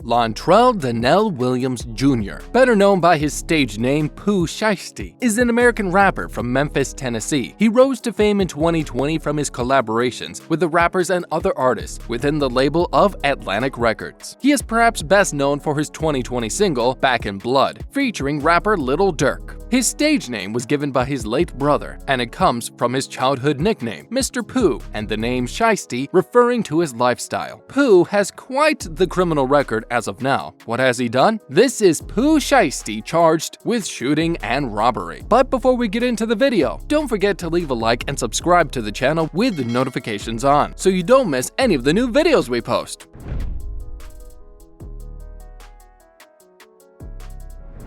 Lontrell Williams Jr., better known by his stage name Pooh Shiesty, is an American rapper from Memphis, Tennessee. He rose to fame in 2020 from his collaborations with the rappers and other artists within the label of Atlantic Records. He is perhaps best known for his 2020 single, Back in Blood, featuring rapper Lil Durk. His stage name was given by his late brother, and it comes from his childhood nickname, Mr. Pooh, and the name Shiesty referring to his lifestyle. Pooh has quite the criminal record as of now. What has he done? This is Pooh Shiesty charged with shooting and robbery. But before we get into the video, don't forget to leave a like and subscribe to the channel with the notifications on, so you don't miss any of the new videos we post.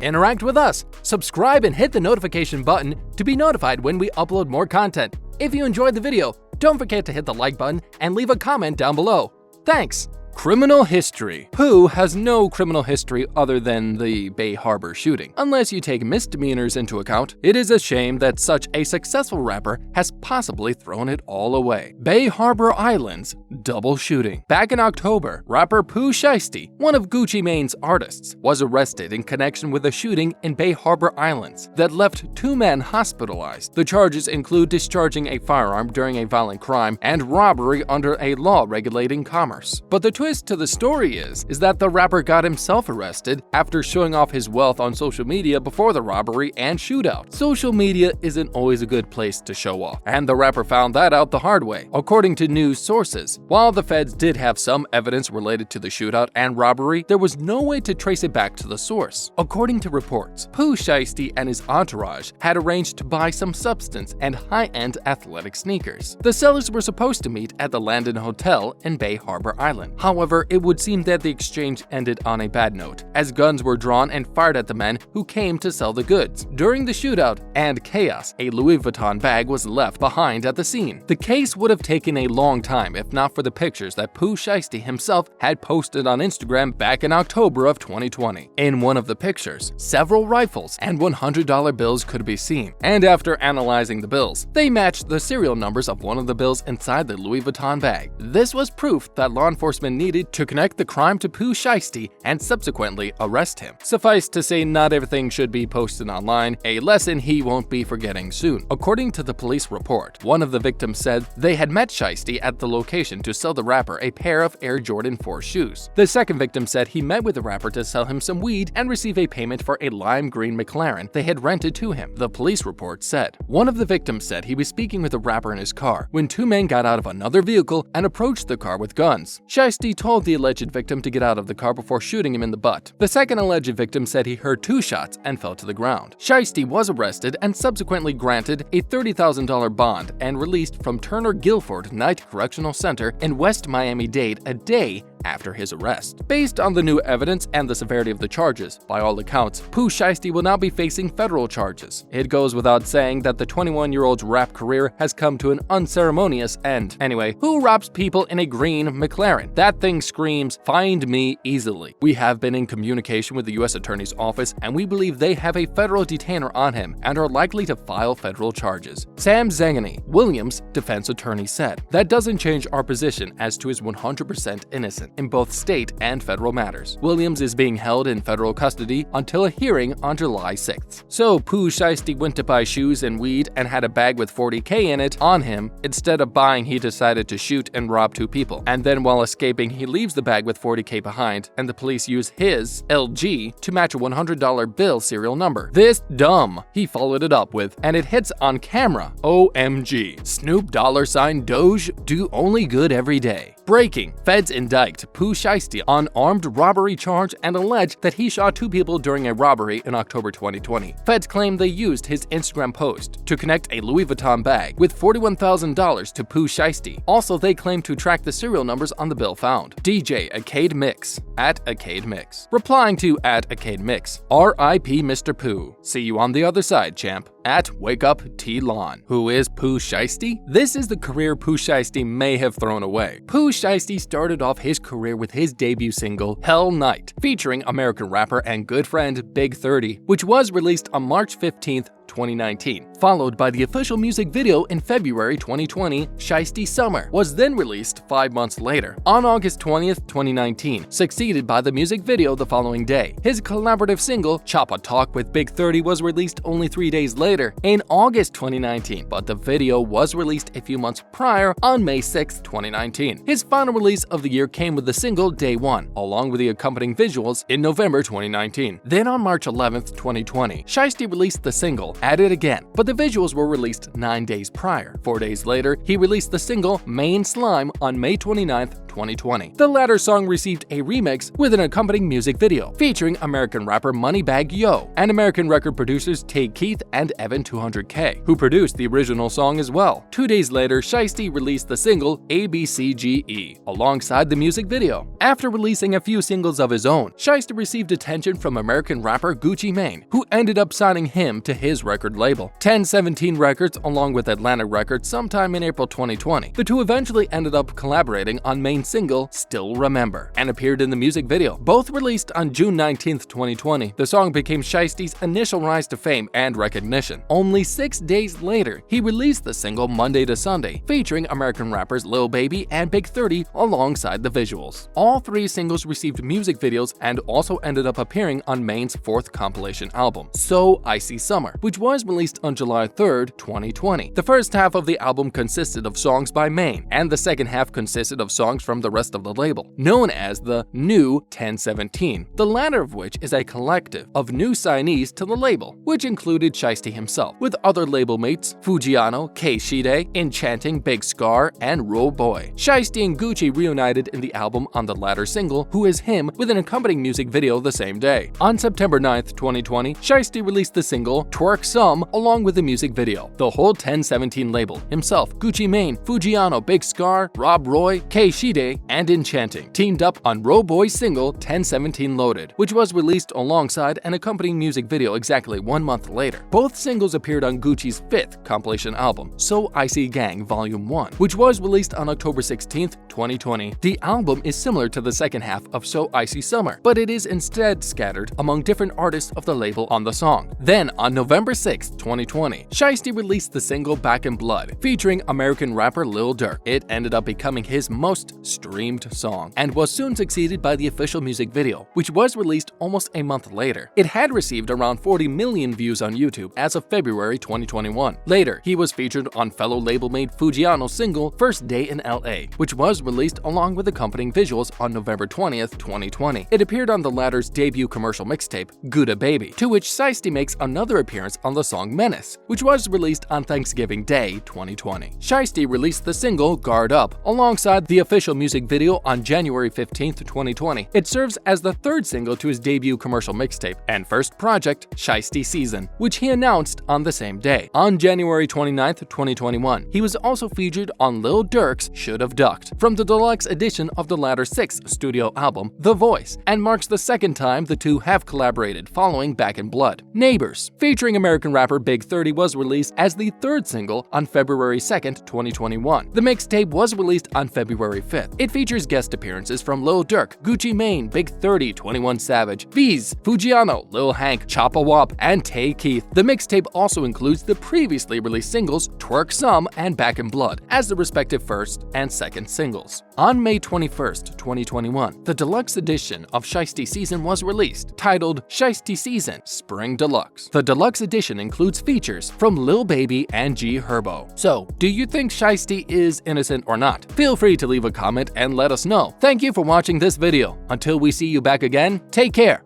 Interact with us, subscribe and hit the notification button to be notified when we upload more content. If you enjoyed the video, don't forget to hit the like button and leave a comment down below. Thanks! Criminal history. Pooh has no criminal history other than the Bay Harbor shooting. Unless you take misdemeanors into account, it is a shame that such a successful rapper has possibly thrown it all away. Bay Harbor Island's double shooting. Back in October, rapper Pooh Shiesty, one of Gucci Mane's artists, was arrested in connection with a shooting in Bay Harbor Islands that left 2 men hospitalized. The charges include discharging a firearm during a violent crime and robbery under a law regulating commerce. But the twist to the story is that the rapper got himself arrested after showing off his wealth on social media before the robbery and shootout. Social media isn't always a good place to show off, and the rapper found that out the hard way, according to news sources. While the feds did have some evidence related to the shootout and robbery, there was no way to trace it back to the source. According to reports, Pooh Shiesty and his entourage had arranged to buy some substance and high-end athletic sneakers. The sellers were supposed to meet at the Landon Hotel in Bay Harbor Island. However, it would seem that the exchange ended on a bad note, as guns were drawn and fired at the men who came to sell the goods. During the shootout and chaos, a Louis Vuitton bag was left behind at the scene. The case would have taken a long time if not for the pictures that Pooh Shiesty himself had posted on Instagram back in October of 2020. In one of the pictures, several rifles and $100 bills could be seen, and after analyzing the bills, they matched the serial numbers of one of the bills inside the Louis Vuitton bag. This was proof that law enforcement needed to connect the crime to Pooh Shiesty and subsequently arrest him. Suffice to say, not everything should be posted online, a lesson he won't be forgetting soon. According to the police report, one of the victims said they had met Shiesty at the location to sell the rapper a pair of Air Jordan 4 shoes. The second victim said he met with the rapper to sell him some weed and receive a payment for a lime green McLaren they had rented to him, the police report said. One of the victims said he was speaking with the rapper in his car when 2 men got out of another vehicle and approached the car with guns. Shiesty told the alleged victim to get out of the car before shooting him in the butt. The second alleged victim said he heard 2 shots and fell to the ground. Shiesty was arrested and subsequently granted a $30,000 bond and released from Turner Guilford Night Correctional Center in West Miami-Dade a day after his arrest. Based on the new evidence and the severity of the charges, by all accounts, Pooh Shiesty will now be facing federal charges. It goes without saying that the 21-year-old's rap career has come to an unceremonious end. Anyway, who robs people in a green McLaren? That thing screams, "Find me easily." We have been in communication with the U.S. Attorney's Office, and we believe they have a federal detainer on him and are likely to file federal charges. Sam Zangani, Williams' defense attorney, said, "That doesn't change our position as to his 100% innocent in both state and federal matters. Williams is being held in federal custody until a hearing on July 6th. So Pooh Shiesty went to buy shoes and weed and had a bag with $40K in it on him. Instead of buying, he decided to shoot and rob 2 people. And then while escaping, he leaves the bag with $40K behind, and the police use his LG to match a $100 bill serial number. This dumb. He followed it up with, and it hits on camera. OMG. Snoop $Doge do only good every day. Breaking. Feds indict Pooh Shiesty on armed robbery charge and allege that he shot 2 people during a robbery in October 2020. Feds claim they used his Instagram post to connect a Louis Vuitton bag with $41,000 to Pooh Shiesty. Also, they claim to track the serial numbers on the bill found. DJ a.k.a. Mix @a.k.a. Mix. Replying to @a.k.a. Mix. R.I.P. Mr. Pooh. See you on the other side, champ. @WakeUpTLon. Who is Pooh Shiesty? This is the career Pooh Shiesty may have thrown away. Pooh Shiesty started off his career with his debut single, Hell Night, featuring American rapper and good friend Big 30, which was released on March 15th, 2019, followed by the official music video in February 2020, Shiesty Summer, was then released 5 months later, on August 20th, 2019, succeeded by the music video the following day. His collaborative single, Choppa Talk with Big 30, was released only 3 days later, in August 2019, but the video was released a few months prior on May 6, 2019. His final release of the year came with the single Day One, along with the accompanying visuals in November 2019. Then on March 11th, 2020, Shiesty released the single At It Again, but the visuals were released 9 days prior. 4 days later, he released the single Main Slime on May 29th, 2020. The latter song received a remix with an accompanying music video featuring American rapper Moneybagg Yo and American record producers Tay Keith and Evan 200K, who produced the original song as well. 2 days later, Shiesty released the single ABCGE alongside the music video. After releasing a few singles of his own, Shiesty received attention from American rapper Gucci Mane, who ended up signing him to his record label, 1017 Records, along with Atlantic Records sometime in April 2020. The two eventually ended up collaborating on Mane's single Still Remember and appeared in the music video. Both released on June 19th, 2020. The song became Shiesty's initial rise to fame and recognition. Only 6 days later, he released the single Monday to Sunday, featuring American rappers Lil Baby and Big 30 alongside the visuals. All 3 singles received music videos and also ended up appearing on Mane's 4th compilation album, So Icy Summer, which was released on July 3rd, 2020. The first half of the album consisted of songs by Mane, and the second half consisted of songs from the rest of the label, known as the New 1017, the latter of which is a collective of new signees to the label, which included Shiesty himself, with other label mates Fujiano, a.k.a. Enchanting, Big Scar, and Roll Boy. Shiesty and Gucci reunited in the album on the latter single, Who Is Him, with an accompanying music video the same day. On September 9th, 2020, Shiesty released the single Twerk Some along with the music video. The whole 1017 label, himself, Gucci Mane, Fujiano, Big Scar, Rob Roy, a.k.a. and Enchanting, teamed up on Roll Boy's single 1017 Loaded, which was released alongside an accompanying music video exactly 1 month later. Both singles appeared on Gucci's 5th compilation album, So Icy Gang Volume 1, which was released on October 16th, 2020. The album is similar to the second half of So Icy Summer, but it is instead scattered among different artists of the label on the song. Then, on November 6th, 2020, Shiesty released the single Back in Blood, featuring American rapper Lil Durk. It ended up becoming his most streamed song, and was soon succeeded by the official music video, which was released almost a month later. It had received around 40 million views on YouTube as of February 2021. Later, he was featured on fellow labelmate Fujiano's single First Day in LA, which was released along with accompanying visuals on November 20th, 2020. It appeared on the latter's debut commercial mixtape, Gouda Baby, to which Shiesty makes another appearance on the song Menace, which was released on Thanksgiving Day 2020. Shiesty released the single Guard Up alongside the official music video on January 15th, 2020. It serves as the 3rd single to his debut commercial mixtape and first project, Shiesty Season, which he announced on the same day. On January 29th, 2021, he was also featured on Lil Durk's Should've Ducked from the deluxe edition of the latter's 6th studio album, The Voice, and marks the second time the two have collaborated following Back in Blood. Neighbors, featuring American rapper Big 30, was released as the 3rd single on February 2nd, 2021. The mixtape was released on February 5th. It features guest appearances from Lil Durk, Gucci Mane, Big 30, 21 Savage, V's, Fujiano, Lil Hank, Choppa Wop, and Tay Keith. The mixtape also includes the previously released singles Twerk Some and Back in Blood as the respective first and second singles. On May 21st, 2021, the deluxe edition of Shiesty Season was released, titled Shiesty Season Spring Deluxe. The deluxe edition includes features from Lil Baby and G Herbo. So, do you think Shiesty is innocent or not? Feel free to leave a comment and let us know. Thank you for watching this video. Until we see you back again, take care.